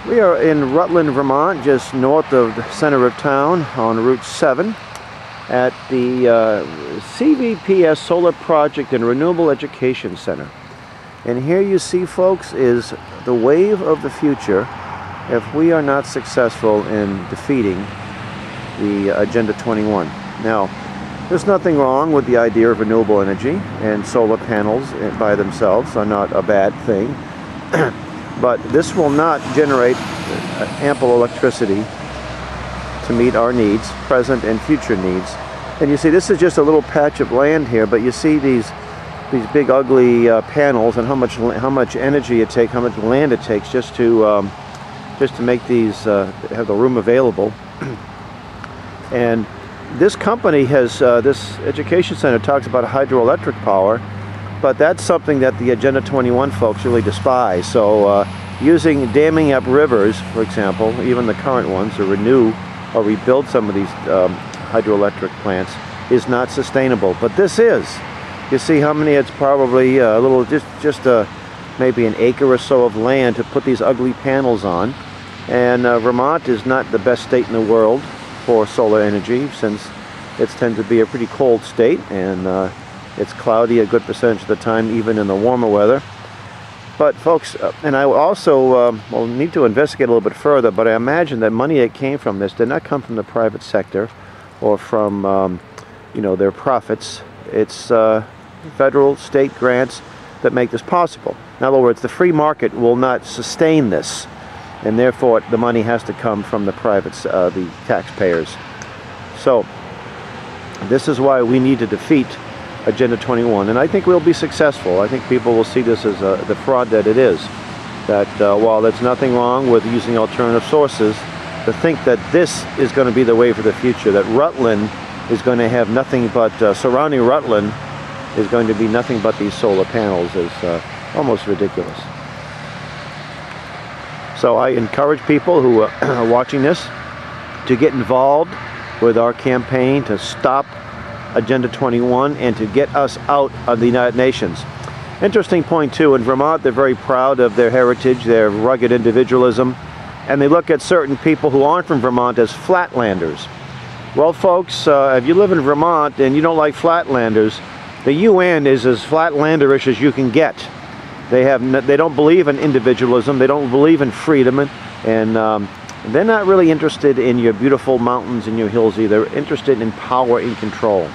We are in Rutland, Vermont, just north of the center of town on Route 7 at the CVPS Solar Project and Renewable Education Center. And here you see, folks, is the wave of the future if we are not successful in defeating the Agenda 21. Now, there's nothing wrong with the idea of renewable energy, and solar panels by themselves are not a bad thing. But this will not generate ample electricity to meet our needs, present and future needs. And you see, this is just a little patch of land here, but you see these big ugly panels and how much energy it takes, how much land it takes just to make these have the room available. And this company has this education center talks about hydroelectric power, but that's something that the Agenda 21 folks really despise. So using damming up rivers, for example, even the current ones, to renew or rebuild some of these hydroelectric plants is not sustainable. But this is. You see how many? It's probably a little, just maybe an acre or so of land to put these ugly panels on. And Vermont is not the best state in the world for solar energy, since it tends to be a pretty cold state, and it's cloudy a good percentage of the time, even in the warmer weather. But folks, and I also will need to investigate a little bit further, but I imagine that money that came from this did not come from the private sector or from you know, their profits. It's federal, state grants that make this possible. In other words, the free market will not sustain this, and therefore the money has to come from the privates, the taxpayers. So this is why we need to defeat Agenda 21, and I think we'll be successful. I think people will see this as the fraud that it is. That while there's nothing wrong with using alternative sources, to think that this is going to be the way for the future, that Rutland is going to have nothing but, surrounding Rutland is going to be nothing but these solar panels, is almost ridiculous. So I encourage people who are watching this to get involved with our campaign to stop Agenda 21 and to get us out of the United Nations. Interesting point too, in Vermont they're very proud of their heritage, their rugged individualism, and they look at certain people who aren't from Vermont as flatlanders. Well folks, if you live in Vermont and you don't like flatlanders, the UN is as flatlanderish as you can get. They don't believe in individualism, they don't believe in freedom, and they're not really interested in your beautiful mountains and your hills either. They're interested in power and control.